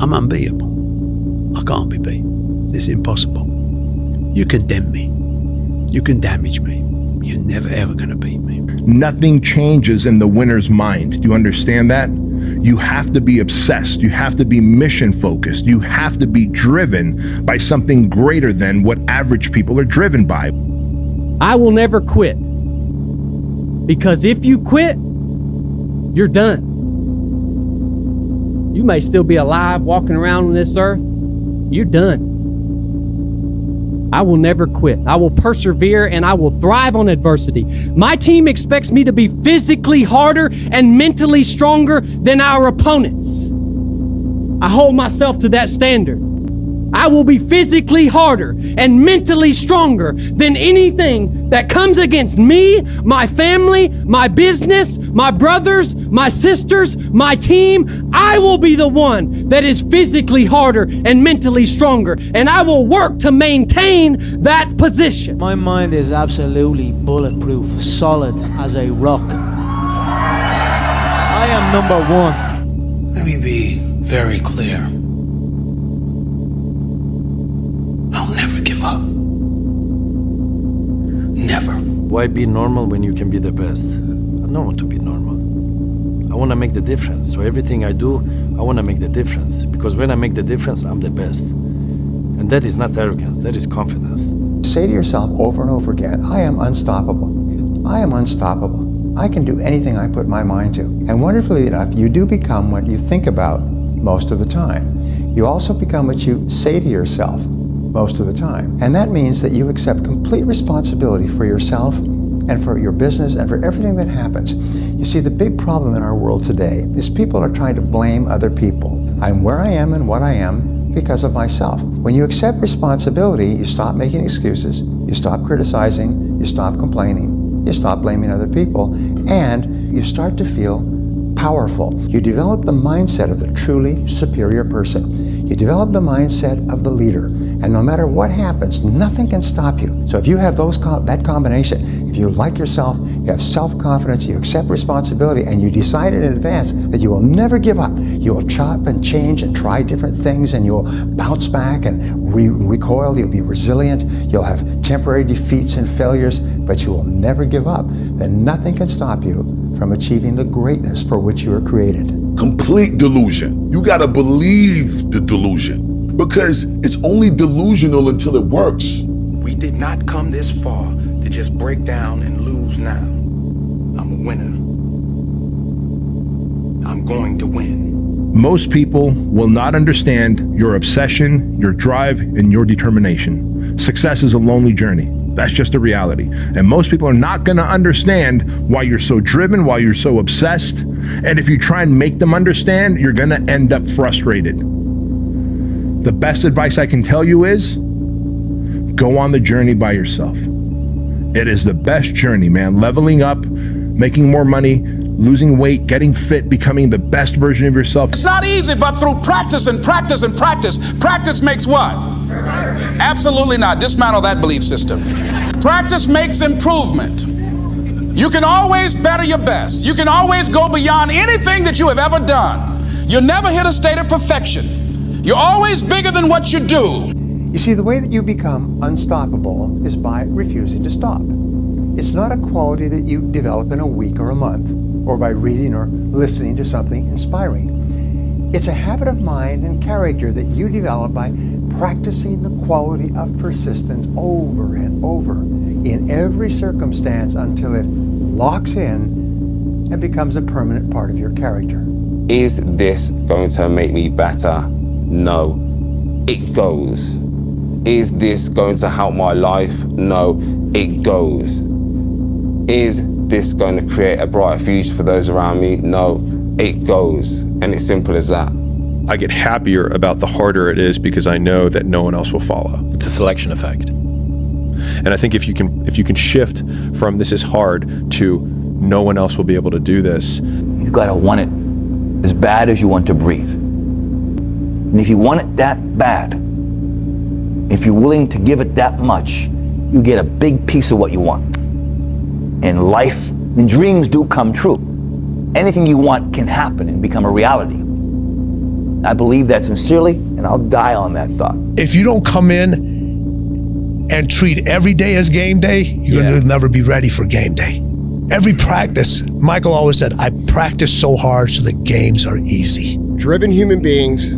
I'm unbeatable. I can't be beat. It's impossible. You condemn me. You can damage me. You're never ever going to beat me. Nothing changes in the winner's mind. Do you understand that? You have to be obsessed. You have to be mission focused. You have to be driven by something greater than what average people are driven by. I will never quit. Because if you quit, you're done. You may still be alive walking around on this earth. You're done. I will never quit. I will persevere and I will thrive on adversity. My team expects me to be physically harder and mentally stronger than our opponents. I hold myself to that standard. I will be physically harder and mentally stronger than anything that comes against me, my family, my business, my brothers, my sisters, my team. I will be the one that is physically harder and mentally stronger, and I will work to maintain that position. My mind is absolutely bulletproof, solid as a rock. I am number one. Let me be very clear. I'll never give up. Never. Why be normal when you can be the best? I don't want to be normal. I want to make the difference. So everything I do, I want to make the difference. Because when I make the difference, I'm the best. And that is not arrogance, that is confidence. Say to yourself over and over again, I am unstoppable. I am unstoppable. I can do anything I put my mind to. And wonderfully enough, you do become what you think about most of the time. You also become what you say to yourself most of the time. And that means that you accept complete responsibility for yourself and for your business and for everything that happens. You see, the big problem in our world today is people are trying to blame other people. I'm where I am and what I am because of myself. When you accept responsibility, you stop making excuses, you stop criticizing, you stop complaining, you stop blaming other people, and you start to feel powerful. You develop the mindset of the truly superior person. You develop the mindset of the leader. And no matter what happens, nothing can stop you. So if you have that combination, if you like yourself, you have self-confidence, you accept responsibility, and you decide in advance that you will never give up. You will chop and change and try different things, and you'll bounce back and recoil. You'll be resilient. You'll have temporary defeats and failures, but you will never give up. Then nothing can stop you from achieving the greatness for which you were created. Complete delusion. You gotta believe the delusion. Because it's only delusional until it works. We did not come this far to just break down and lose now. I'm a winner. I'm going to win. Most people will not understand your obsession, your drive, and your determination. Success is a lonely journey. That's just a reality. And most people are not going to understand why you're so driven, why you're so obsessed. And if you try and make them understand, you're going to end up frustrated. The best advice I can tell you is go on the journey by yourself. It is the best journey, man. Leveling up, making more money, losing weight, getting fit, becoming the best version of yourself. It's not easy, but through practice and practice and practice. Practice makes what? Absolutely not. Dismantle that belief system. Practice makes improvement. You can always better your best. You can always go beyond anything that you have ever done. You'll never hit a state of perfection. You're always bigger than what you do. You see, the way that you become unstoppable is by refusing to stop. It's not a quality that you develop in a week or a month, or by reading or listening to something inspiring. It's a habit of mind and character that you develop by practicing the quality of persistence over and over in every circumstance until it locks in and becomes a permanent part of your character. Is this going to make me better? No. It goes. Is this going to help my life? No. It goes. Is this going to create a brighter future for those around me? No. It goes. And it's simple as that. I get happier about the harder it is because I know that no one else will follow. It's a selection effect. And I think if you can shift from this is hard to no one else will be able to do this. You gotta want it as bad as you want to breathe. And if you want it that bad, if you're willing to give it that much, you get a big piece of what you want. And life and dreams do come true. Anything you want can happen and become a reality. I believe that sincerely, and I'll die on that thought. If you don't come in and treat every day as game day, you're going to never be ready for game day. Every practice, Michael always said, I practice so hard so the games are easy. Driven human beings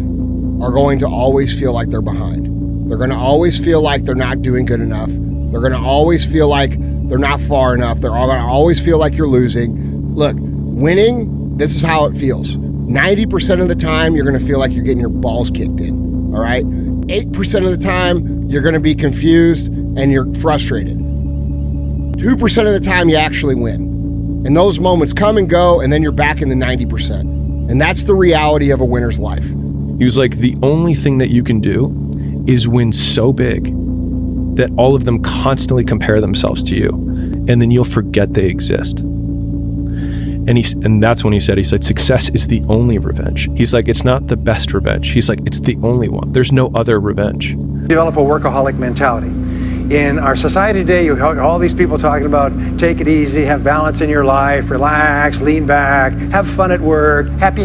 are going to always feel like they're behind. They're going to always feel like they're not doing good enough. They're going to always feel like they're not far enough. They're going to always feel like you're losing. Look, winning, this is how it feels. 90% of the time, you're going to feel like you're getting your balls kicked in, all right? 8% of the time, you're going to be confused and you're frustrated. 2% of the time, you actually win. And those moments come and go, and then you're back in the 90%. And that's the reality of a winner's life. He was like, the only thing that you can do is win so big that all of them constantly compare themselves to you, and then you'll forget they exist. And that's when he said, success is the only revenge. He's like, it's not the best revenge. He's like, it's the only one. There's no other revenge. Develop a workaholic mentality. In our society today, you have all these people talking about take it easy, have balance in your life, relax, lean back, have fun at work, happy,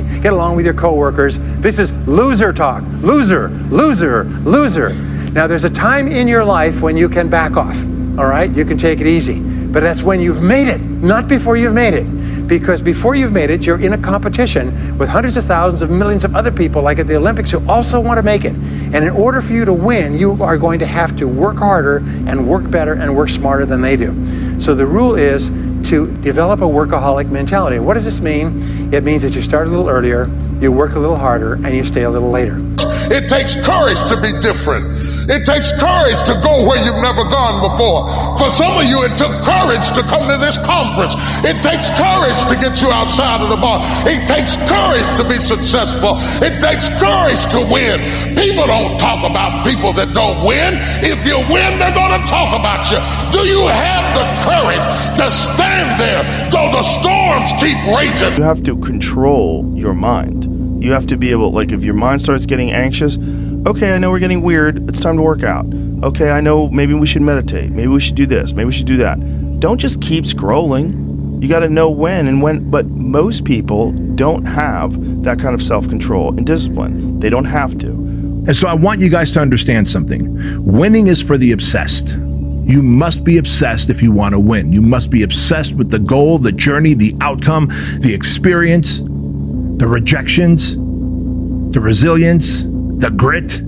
get along with your coworkers. This is loser talk. Loser, loser, loser. Now, there's a time in your life when you can back off, all right? You can take it easy. But that's when you've made it, not before you've made it. Because before you've made it, you're in a competition with hundreds of thousands of millions of other people, like at the Olympics, who also want to make it. And in order for you to win, you are going to have to work harder and work better and work smarter than they do. So the rule is to develop a workaholic mentality. What does this mean? It means that you start a little earlier, you work a little harder, and you stay a little later. It takes courage to be different. It takes courage to go where you've never gone before. For some of you, it took courage to come to this conference. It takes courage to get you outside of the bar. It takes courage to be successful. It takes courage to win. People don't talk about people that don't win. If you win, they're going to talk about you. Do you have the courage to stand there though the storms keep raging? You have to control your mind. You have to be able, like, if your mind starts getting anxious, okay, I know we're getting weird, it's time to work out. Okay, I know maybe we should meditate, maybe we should do this, maybe we should do that. Don't just keep scrolling. You got to know when and when, but most people don't have that kind of self-control and discipline. They don't have to. And so I want you guys to understand something. Winning is for the obsessed. You must be obsessed if you want to win. You must be obsessed with the goal, the journey, the outcome, the experience, the rejections, the resilience, the grit,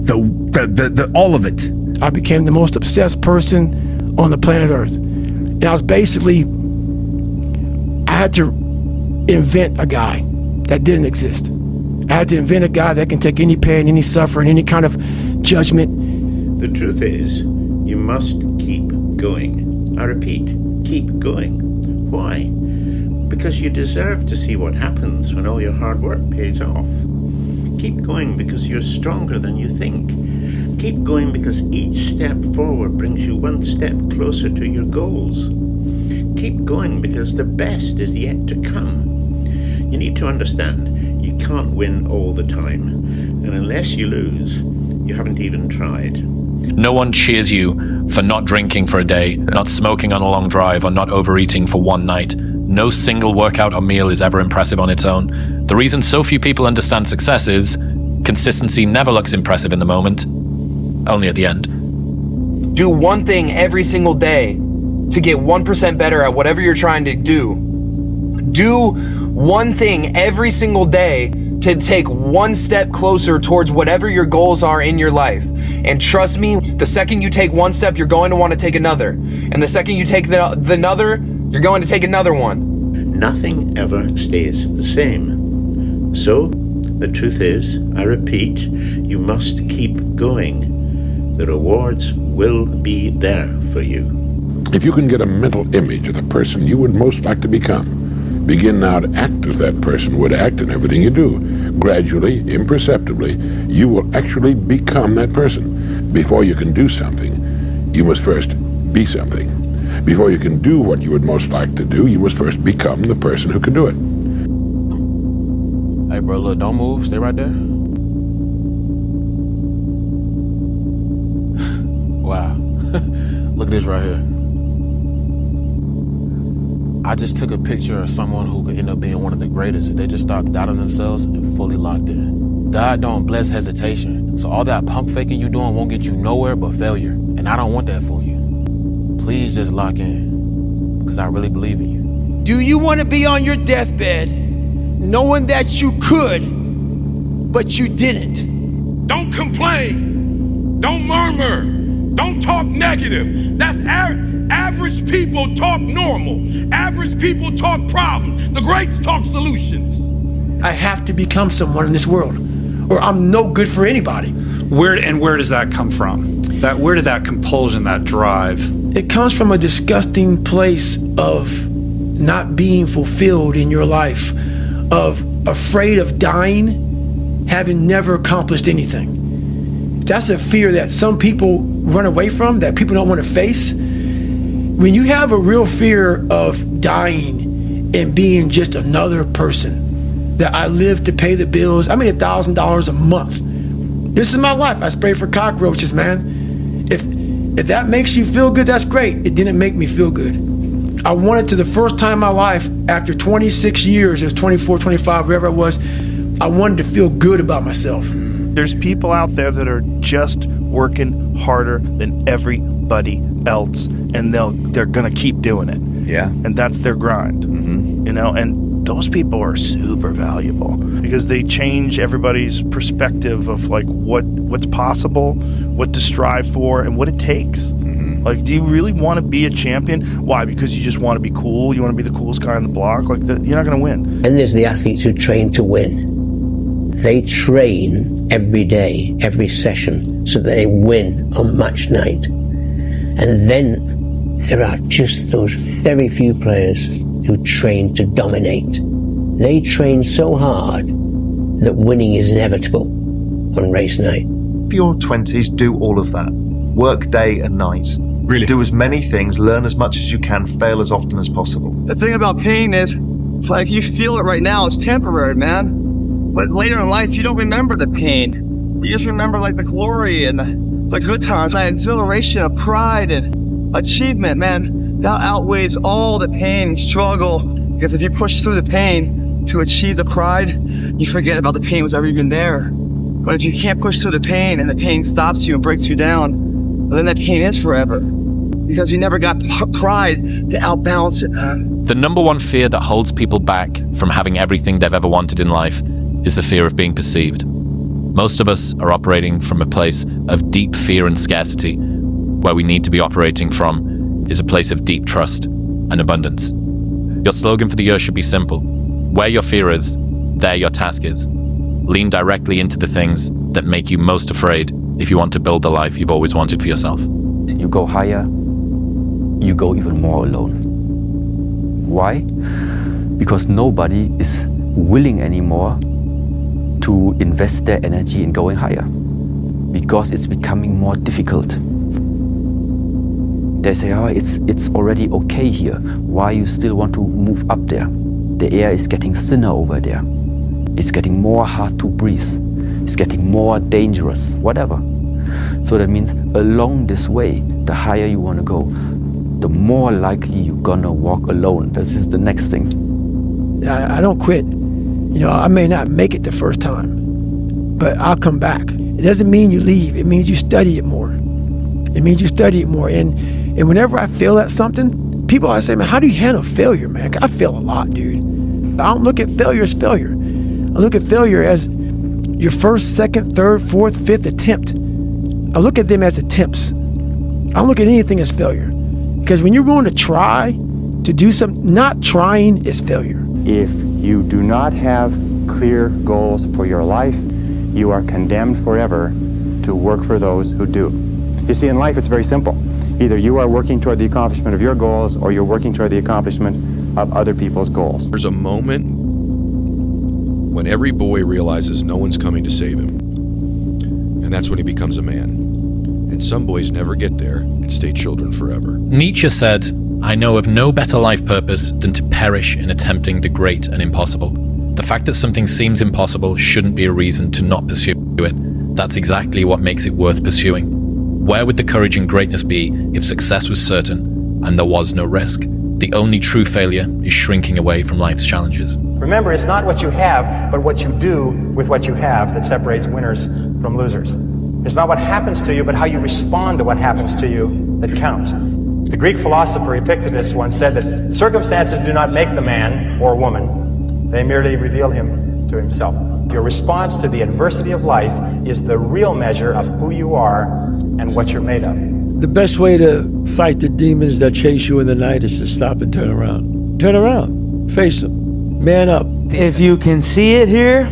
the all of it. I became the most obsessed person on the planet Earth. And I was basically, I had to invent a guy that didn't exist. I had to invent a guy that can take any pain, any suffering, any kind of judgment. The truth is, you must keep going. I repeat, keep going. Why? Because you deserve to see what happens when all your hard work pays off. Keep going because you're stronger than you think. Keep going because each step forward brings you one step closer to your goals. Keep going because the best is yet to come. You need to understand, you can't win all the time. And unless you lose, you haven't even tried. No one cheers you for not drinking for a day, not smoking on a long drive, or not overeating for one night. No single workout or meal is ever impressive on its own. The reason so few people understand success is consistency never looks impressive in the moment, only at the end. Do one thing every single day to get 1% better at whatever you're trying to do. Do one thing every single day to take one step closer towards whatever your goals are in your life. And trust me, the second you take one step, you're going to want to take another. And the second you take the another, you're going to take another one. Nothing ever stays the same. So, the truth is, I repeat, you must keep going. The rewards will be there for you. If you can get a mental image of the person you would most like to become, begin now to act as that person would act in everything you do. Gradually, imperceptibly, you will actually become that person. Before you can do something, you must first be something. Before you can do what you would most like to do, you must first become the person who can do it. Hey, bro, look, don't move. Stay right there. Wow. Look at this right here. I just took a picture of someone who could end up being one of the greatest if they just start doubting themselves and fully locked in. God don't bless hesitation, so all that pump faking you doing won't get you nowhere but failure, and I don't want that for you. Please just lock in, because I really believe in you. Do you want to be on your deathbed knowing that you could, but you didn't? Don't complain. Don't murmur. Don't talk negative. That's average people talk normal. Average people talk problems. The greats talk solutions. I have to become someone in this world, or I'm no good for anybody. Where does that come from? Where did that compulsion, that drive? It comes from a disgusting place of not being fulfilled in your life, of afraid of dying, having never accomplished anything. That's a fear that some people run away from, that people don't want to face. When you have a real fear of dying and being just another person, that I live to pay the bills, I made $1,000 a month. This is my life. I spray for cockroaches, man. If that makes you feel good, that's great. It didn't make me feel good. I wanted to, the first time in my life, after 26 years, it was 24, 25, wherever it was, I wanted to feel good about myself. There's people out there that are just working harder than everybody else, and they're gonna keep doing it. Yeah. And that's their grind. You know, and those people are super valuable because they change everybody's perspective of like what's possible, what to strive for, and what it takes. Like, do you really want to be a champion? Why? Because you just want to be cool? You want to be the coolest guy on the block? Like, you're not going to win. And there's the athletes who train to win. They train every day, every session, so that they win on match night. And then there are just those very few players who train to dominate. They train so hard that winning is inevitable on race night. For your 20s, do all of that. Work day and night. Really? Do as many things, learn as much as you can, fail as often as possible. The thing about pain is, like, you feel it right now, it's temporary, man. But later in life, you don't remember the pain. You just remember, like, the glory and the good times, the exhilaration of pride and achievement, man. That outweighs all the pain and struggle. Because if you push through the pain to achieve the pride, you forget about the pain was ever even there. But if you can't push through the pain and the pain stops you and breaks you down, well, then that pain is forever. Because you never got pride to outbalance it. The number one fear that holds people back from having everything they've ever wanted in life is the fear of being perceived. Most of us are operating from a place of deep fear and scarcity. Where we need to be operating from is a place of deep trust and abundance. Your slogan for the year should be simple. Where your fear is, there your task is. Lean directly into the things that make you most afraid if you want to build the life you've always wanted for yourself. You go higher, you go even more alone. Why? Because nobody is willing anymore to invest their energy in going higher. Because it's becoming more difficult. They say, oh, it's already okay here. Why you still want to move up there? The air is getting thinner over there. It's getting more hard to breathe. It's getting more dangerous, whatever. So that means along this way, the higher you want to go, the more likely you're gonna walk alone. This is the next thing. I don't quit. You know, I may not make it the first time, but I'll come back. It doesn't mean you leave. It means you study it more. It means you study it more. And whenever I fail at something, people always say, man, how do you handle failure, man? I fail a lot, dude. I don't look at failure as failure. I look at failure as your first, second, third, fourth, fifth attempt. I look at them as attempts. I don't look at anything as failure. Because when you're willing to try to do something, not trying is failure. If you do not have clear goals for your life, you are condemned forever to work for those who do. You see, in life, it's very simple. Either you are working toward the accomplishment of your goals or you're working toward the accomplishment of other people's goals. There's a moment when every boy realizes no one's coming to save him. And that's when he becomes a man. And some boys never get there and stay children forever. Nietzsche said, I know of no better life purpose than to perish in attempting the great and impossible. The fact that something seems impossible shouldn't be a reason to not pursue it. That's exactly what makes it worth pursuing. Where would the courage and greatness be if success was certain and there was no risk? The only true failure is shrinking away from life's challenges. Remember, it's not what you have, but what you do with what you have that separates winners from losers. It's not what happens to you, but how you respond to what happens to you that counts. The Greek philosopher Epictetus once said that circumstances do not make the man or woman, they merely reveal him to himself. Your response to the adversity of life is the real measure of who you are and what you're made of. The best way to fight the demons that chase you in the night is to stop and turn around. Turn around, face them, man up. If you can see it here,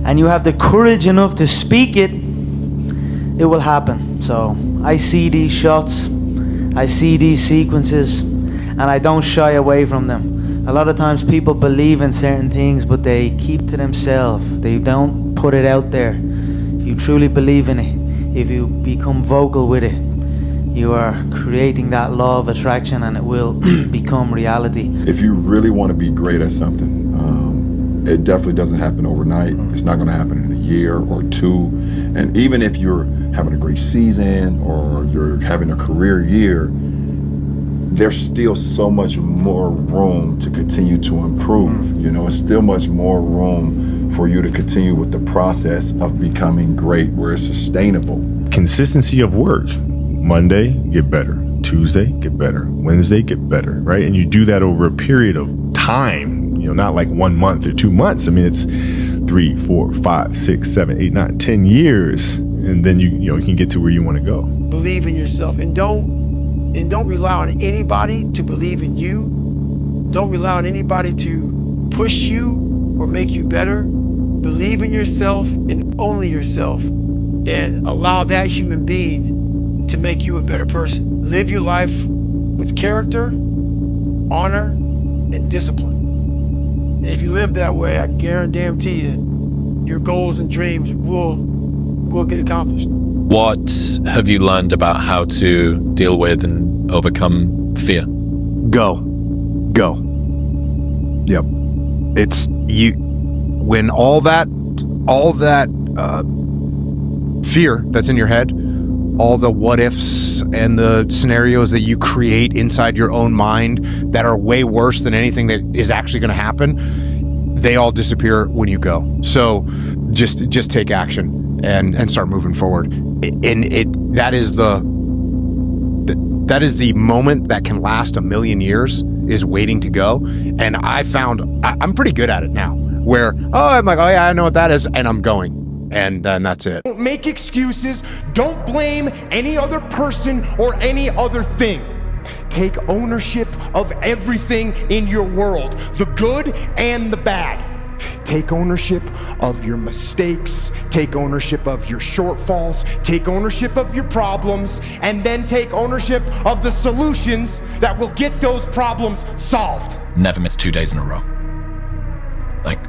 and you have the courage enough to speak it, it will happen. So I see these shots, I see these sequences, and I don't shy away from them. A lot of times people believe in certain things, but they keep to themselves. They don't put it out there. If you truly believe in it, if you become vocal with it, you are creating that law of attraction, and it will become reality. If you really want to be great at something, it definitely doesn't happen overnight. It's not going to happen in a year or two. And even if you're having a great season or you're having a career year, there's still so much more room to continue to improve. You know, it's still much more room for you to continue with the process of becoming great where it's sustainable. Consistency of work. Monday, get better. Tuesday, get better. Wednesday, get better, right? And you do that over a period of time, you know, not like 1 month or 2 months. I mean, it's 3, 4, 5, 6, 7, 8, 9, 10 years. And then you can get to where you want to go. Believe in yourself and don't rely on anybody to believe in you. Don't rely on anybody to push you or make you better. Believe in yourself and only yourself, and allow that human being to make you a better person. Live your life with character, honor, and discipline. And if you live that way, I guarantee you, your goals and dreams will get accomplished. What have you learned about how to deal with and overcome fear? Go. Yep. It's you. When all that fear that's in your head, all the what ifs and the scenarios that you create inside your own mind that are way worse than anything that is actually going to happen, they all disappear when you go. So just take action and start moving forward. That is the moment that can last 1,000,000 years, is waiting to go. And I found I'm pretty good at it now, where I'm like, oh yeah, I know what that is, and I'm going. And then that's it. Don't make excuses. Don't blame any other person or any other thing. Take ownership of everything in your world, the good and the bad. Take ownership of your mistakes. Take ownership of your shortfalls. Take ownership of your problems. And then take ownership of the solutions that will get those problems solved. Never miss 2 days in a row. Like,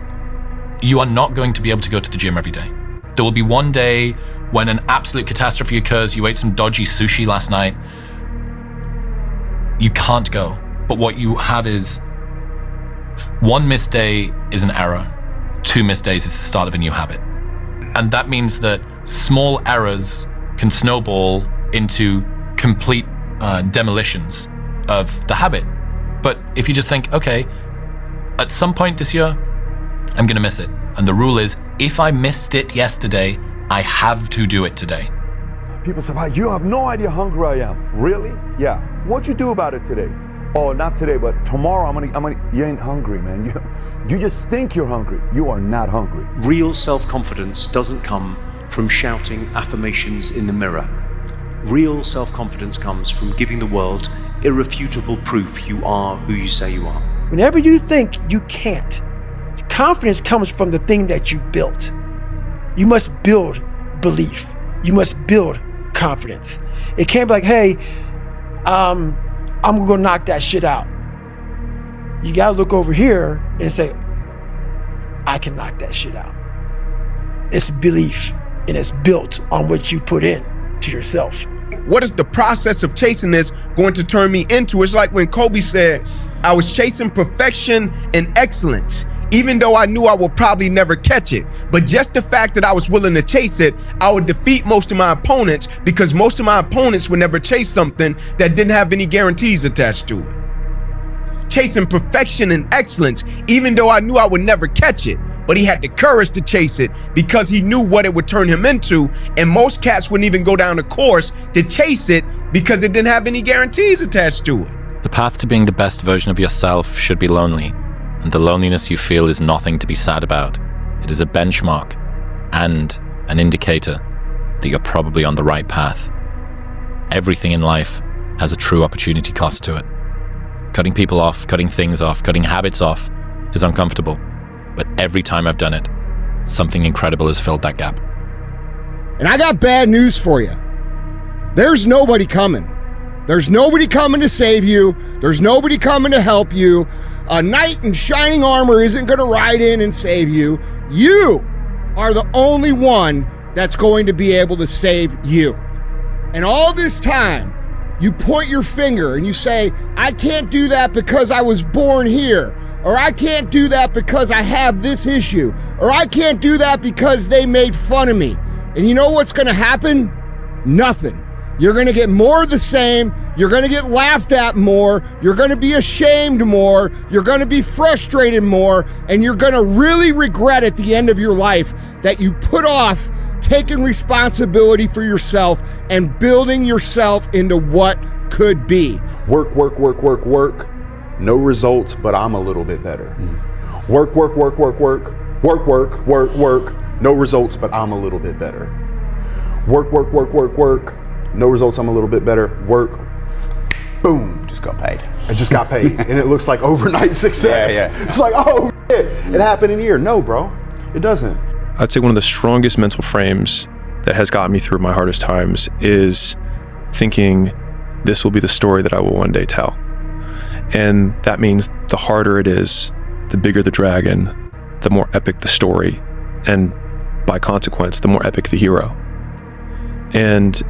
you are not going to be able to go to the gym every day. There will be one day when an absolute catastrophe occurs. You ate some dodgy sushi last night. You can't go. But what you have is 1 missed day is an error. 2 missed days is the start of a new habit. And that means that small errors can snowball into complete demolitions of the habit. But if you just think, okay, at some point this year, I'm gonna miss it. And the rule is, if I missed it yesterday, I have to do it today. People say, wow, you have no idea how hungry I am. Really? Yeah. What'd you do about it today? Oh, not today, but tomorrow I'm gonna, you ain't hungry, man. You just think you're hungry. You are not hungry. Real self-confidence doesn't come from shouting affirmations in the mirror. Real self-confidence comes from giving the world irrefutable proof you are who you say you are. Whenever you think you can't, confidence comes from the thing that you built. You must build belief. You must build confidence. It can't be like, hey, I'm gonna go knock that shit out. You gotta look over here and say, I can knock that shit out. It's belief, and it's built on what you put in to yourself. What is the process of chasing this going to turn me into? It's like when Kobe said, I was chasing perfection and excellence, even though I knew I would probably never catch it. But just the fact that I was willing to chase it, I would defeat most of my opponents, because most of my opponents would never chase something that didn't have any guarantees attached to it. chasing perfection and excellence, even though I knew I would never catch it. But he had the courage to chase it because he knew what it would turn him into. And most cats wouldn't even go down the course to chase it because it didn't have any guarantees attached to it. The path to being the best version of yourself should be lonely, and the loneliness you feel is nothing to be sad about. It is a benchmark and an indicator that you're probably on the right path. Everything in life has a true opportunity cost to it. Cutting people off, cutting things off, cutting habits off is uncomfortable, but every time I've done it, something incredible has filled that gap. And I got bad news for you. There's nobody coming. There's nobody coming to save you. There's nobody coming to help you. A knight in shining armor isn't going to ride in and save you. You are the only one that's going to be able to save you. And all this time, you point your finger and you say, I can't do that because I was born here, or I can't do that because I have this issue, or I can't do that because they made fun of me. And you know what's going to happen? Nothing. You're going to get more of the same. You're going to get laughed at more. You're going to be ashamed more. You're going to be frustrated more. And you're going to really regret at the end of your life that you put off taking responsibility for yourself and building yourself into what could be. Work, work, work, work, work. No results, but I'm a little bit better. Work, work, work, work, work. Work, work, work, work. No results, but I'm a little bit better. Work, work, work, work, work. No results, I'm a little bit better. Work, boom. Just got paid. I just got paid. And it looks like overnight success. Yeah. It's like, oh shit, it happened in a year. No, bro, it doesn't. I'd say one of the strongest mental frames that has gotten me through my hardest times is thinking this will be the story that I will one day tell. And that means the harder it is, the bigger the dragon, the more epic the story, and by consequence, the more epic the hero. And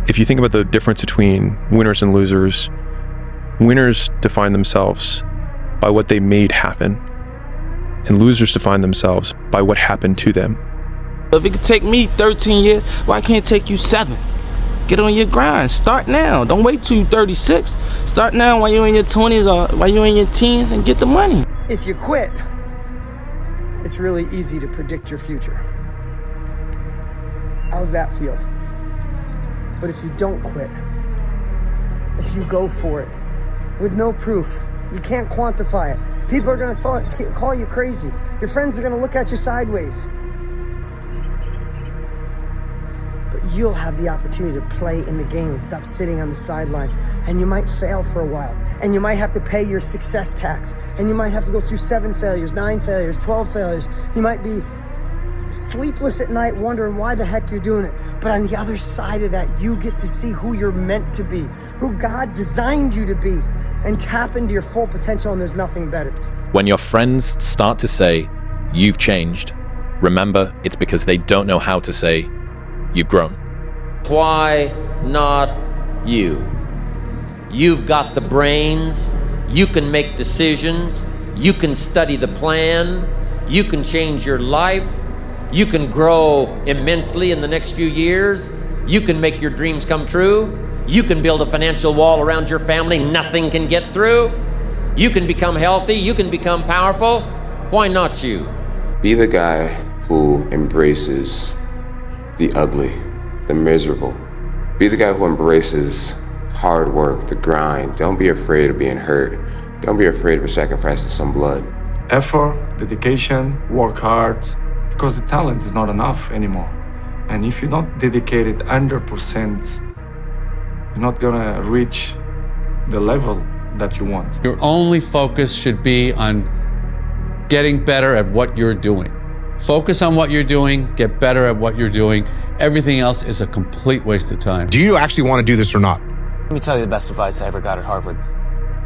if you think about the difference between winners and losers, winners define themselves by what they made happen, and losers define themselves by what happened to them. If it could take me 13 years, why can't it take you 7? Get on your grind. Start now. Don't wait till you're 36. Start now while you're in your 20s or while you're in your teens and get the money. If you quit, it's really easy to predict your future. How's that feel? But if you don't quit, if you go for it with no proof, you can't quantify it. People are going to call you crazy. Your friends are going to look at you sideways. But you'll have the opportunity to play in the game and stop sitting on the sidelines. And you might fail for a while. And you might have to pay your success tax. And you might have to go through 7 failures, 9 failures, 12 failures. You might be sleepless at night wondering why the heck you're doing it. But on the other side of that, you get to see who you're meant to be, who God designed you to be, and tap into your full potential, and there's nothing better. When your friends start to say, you've changed, remember it's because they don't know how to say, you've grown. Why not you? You've got the brains, you can make decisions, you can study the plan, you can change your life, you can grow immensely in the next few years, you can make your dreams come true, you can build a financial wall around your family nothing can get through, you can become healthy, you can become powerful. Why not you? Be the guy who embraces the ugly, the miserable. Be the guy who embraces hard work, the grind. Don't be afraid of being hurt. Don't be afraid of sacrificing some blood. Effort, dedication, work hard, because the talent is not enough anymore. And if you're not dedicated 100%, you're not gonna reach the level that you want. Your only focus should be on getting better at what you're doing. Focus on what you're doing, get better at what you're doing. Everything else is a complete waste of time. Do you actually want to do this or not? Let me tell you the best advice I ever got at Harvard.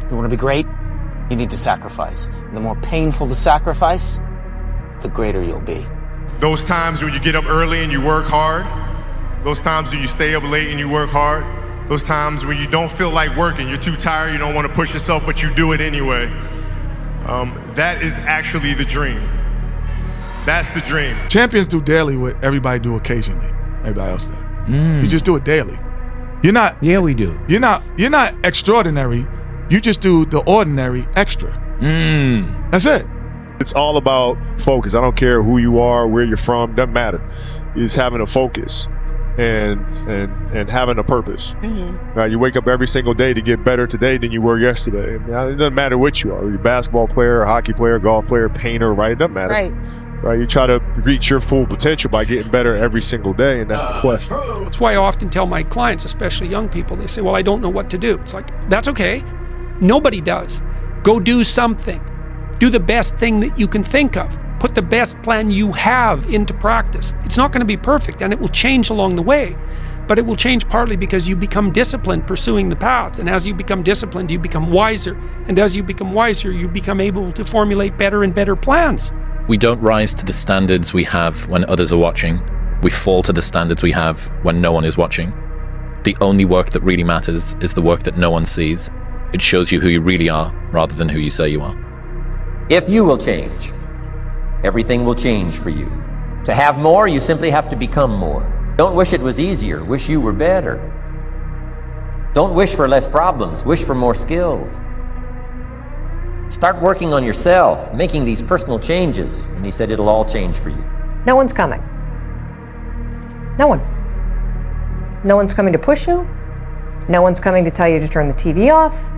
You want to be great? You need to sacrifice. And the more painful the sacrifice, the greater you'll be. Those times when you get up early and you work hard, those times when you stay up late and you work hard, those times when you don't feel like working, you're too tired, you don't want to push yourself, but you do it anyway. That is actually the dream. That's the dream. Champions do daily what everybody do occasionally. Everybody else does. You just do it daily. You're not. Yeah, we do. You're not extraordinary. You just do the ordinary extra. That's it. It's all about focus. I don't care who you are, where you're from, doesn't matter. It's having a focus and having a purpose. Right? You wake up every single day to get better today than you were yesterday. Now, it doesn't matter what you are. You're a basketball player, a hockey player, golf player, painter, right? It doesn't matter. Right? You try to reach your full potential by getting better every single day, and that's the quest. That's why I often tell my clients, especially young people, they say, well, I don't know what to do. It's like, that's okay. Nobody does. Go do something. Do the best thing that you can think of. Put the best plan you have into practice. It's not going to be perfect, and it will change along the way, but it will change partly because you become disciplined pursuing the path. And as you become disciplined, you become wiser. And as you become wiser, you become able to formulate better and better plans. We don't rise to the standards we have when others are watching. We fall to the standards we have when no one is watching. The only work that really matters is the work that no one sees. It shows you who you really are rather than who you say you are. If you will change, everything will change for you. To have more, you simply have to become more. Don't wish it was easier, wish you were better. Don't wish for less problems, wish for more skills. Start working on yourself, making these personal changes, and he said it'll all change for you. No one's coming. No one. No one's coming to push you. No one's coming to tell you to turn the TV off.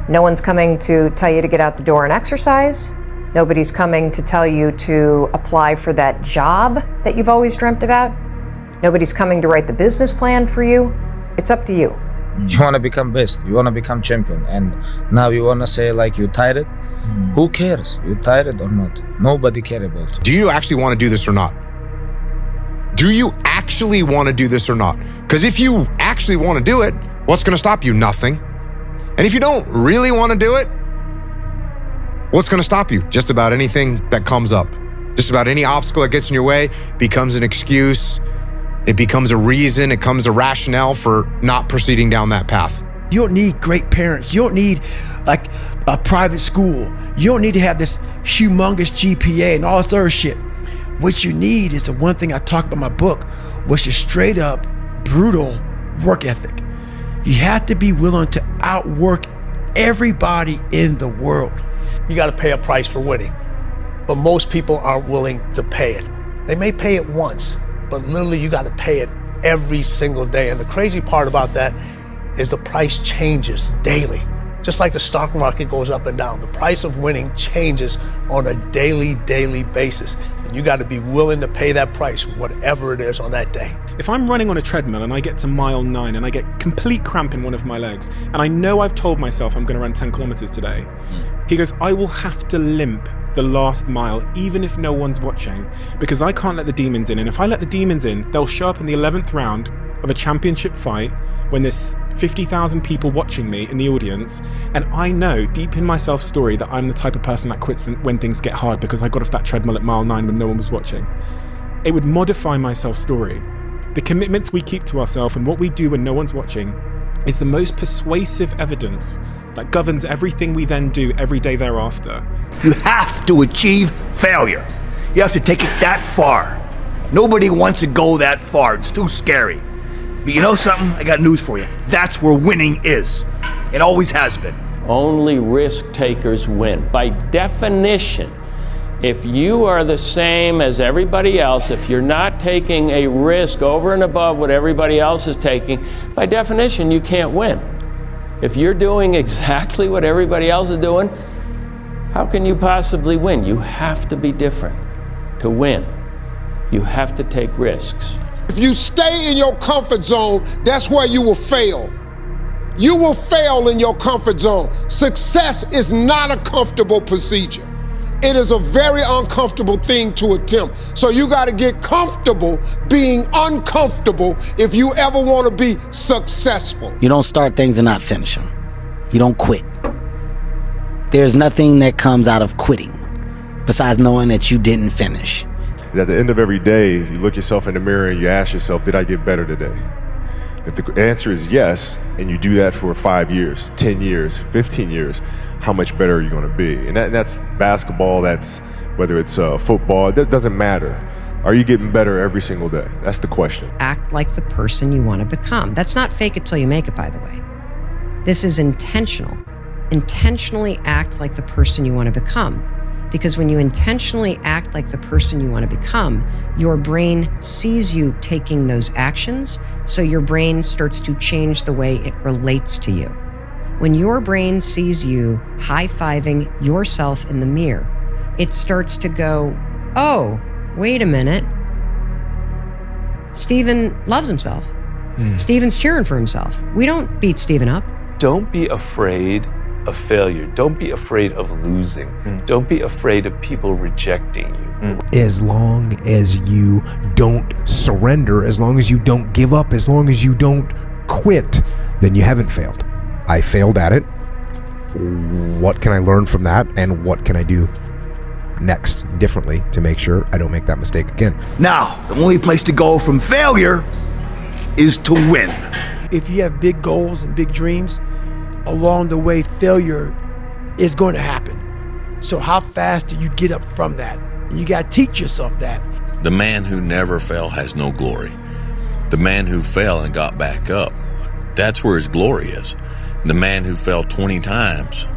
No one's coming to tell you to get out the door and exercise. Nobody's coming to tell you to apply for that job that you've always dreamt about. Nobody's coming to write the business plan for you. It's up to you. You want to become best, you want to become champion, and now you want to say like you tired? Who cares? You tired or not? Nobody cares about you. Do you actually want to do this or not? Do you actually want to do this or not? Because if you actually want to do it, what's going to stop you? Nothing. And if you don't really want to do it, what's going to stop you? Just about anything that comes up. Just about any obstacle that gets in your way becomes an excuse. It becomes a reason. It becomes a rationale for not proceeding down that path. You don't need great parents. You don't need like a private school. You don't need to have this humongous GPA and all this other shit. What you need is the one thing I talk about in my book, which is straight up brutal work ethic. You have to be willing to outwork everybody in the world. You got to pay a price for winning, but most people aren't willing to pay it. They may pay it once, but literally you got to pay it every single day. And the crazy part about that is the price changes daily. Just like the stock market goes up and down, the price of winning changes on a daily basis. And you got to be willing to pay that price, whatever it is on that day. If I'm running on a treadmill and I get to mile 9 and I get complete cramp in one of my legs, and I know I've told myself I'm going to run 10 kilometers today, he goes, I will have to limp the last mile, even if no one's watching, because I can't let the demons in. And if I let the demons in, they'll show up in the 11th round of a championship fight when there's 50,000 people watching me in the audience, and I know deep in my self-story that I'm the type of person that quits when things get hard because I got off that treadmill at mile 9 when no one was watching. It would modify my self-story. The commitments we keep to ourselves and what we do when no one's watching is the most persuasive evidence that governs everything we then do every day thereafter. You have to achieve failure. You have to take it that far. Nobody wants to go that far. It's too scary. But you know something? I got news for you. That's where winning is. It always has been. Only risk takers win. By definition, if you are the same as everybody else, if you're not taking a risk over and above what everybody else is taking, by definition, you can't win. If you're doing exactly what everybody else is doing, how can you possibly win? You have to be different to win. You have to take risks. If you stay in your comfort zone, that's where you will fail. You will fail in your comfort zone. Success is not a comfortable procedure. It is a very uncomfortable thing to attempt. So you got to get comfortable being uncomfortable if you ever want to be successful. You don't start things and not finish them. You don't quit. There's nothing that comes out of quitting besides knowing that you didn't finish. At the end of every day, you look yourself in the mirror and you ask yourself, did I get better today? If the answer is yes, and you do that for 5 years, 10 years, 15 years, how much better are you going to be? And that's basketball, that's whether it's football, that doesn't matter. Are you getting better every single day? That's the question. Act like the person you want to become. That's not fake it till you make it, by the way. This is intentional. intentionally act like the person you want to become. Because when you intentionally act like the person you want to become, your brain sees you taking those actions, so your brain starts to change the way it relates to you. When your brain sees you high-fiving yourself in the mirror, it starts to go, oh, wait a minute. Steven loves himself. Steven's cheering for himself. We don't beat Steven up. Don't be afraid of failure. Don't be afraid of losing. Don't be afraid of people rejecting you. As long as you don't surrender, as long as you don't give up, as long as you don't quit, then you haven't failed. I failed at it. What can I learn from that? And what can I do next differently to make sure I don't make that mistake again? Now, the only place to go from failure is to win. If you have big goals and big dreams, along the way, failure is going to happen. So how fast do you get up from that? And you got to teach yourself that. The man who never fell has no glory. The man who fell and got back up, that's where his glory is. The man who fell 20 times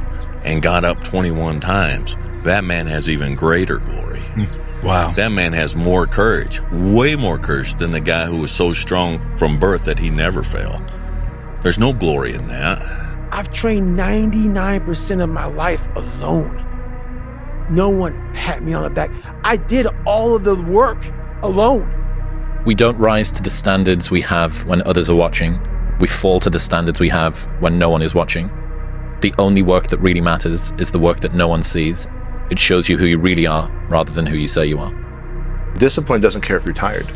and got up 21 times, that man has even greater glory. Wow. That man has more courage, way more courage than the guy who was so strong from birth that he never fell. There's no glory in that. I've trained 99% of my life alone. No one pat me on the back. I did all of the work alone. We don't rise to the standards we have when others are watching. We fall to the standards we have when no one is watching. The only work that really matters is the work that no one sees. It shows you who you really are rather than who you say you are. Discipline doesn't care if you're tired.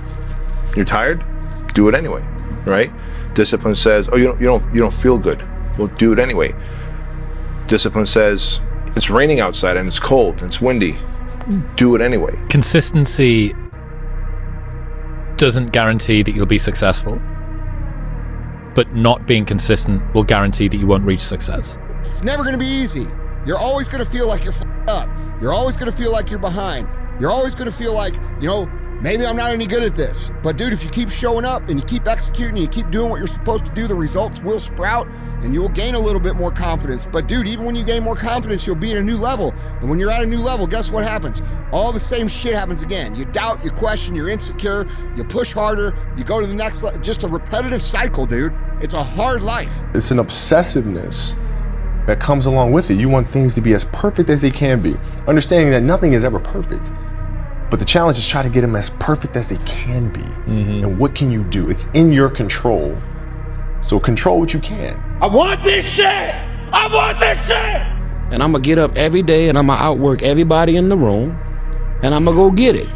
You're tired? Do it anyway, right? Discipline says, oh, you don't feel good. Well, do it anyway. Discipline says, it's raining outside and it's cold and it's windy. Do it anyway. Consistency doesn't guarantee that you'll be successful, but not being consistent will guarantee that you won't reach success. It's never going to be easy. You're always going to feel like you're f***ed up. You're always going to feel like you're behind. You're always going to feel like, maybe I'm not any good at this. But dude, if you keep showing up and you keep executing and you keep doing what you're supposed to do, the results will sprout and you will gain a little bit more confidence. But dude, even when you gain more confidence, you'll be at a new level. And when you're at a new level, guess what happens? All the same shit happens again. You doubt, you question, you're insecure, you push harder, you go to the next level. Just a repetitive cycle, dude. It's a hard life. It's an obsessiveness that comes along with it. You want things to be as perfect as they can be, understanding that nothing is ever perfect. But the challenge is try to get them as perfect as they can be. And what can you do? It's in your control. So control what you can. I want this shit! I want this shit! And I'm gonna get up every day and I'm gonna outwork everybody in the room and I'm gonna go get it.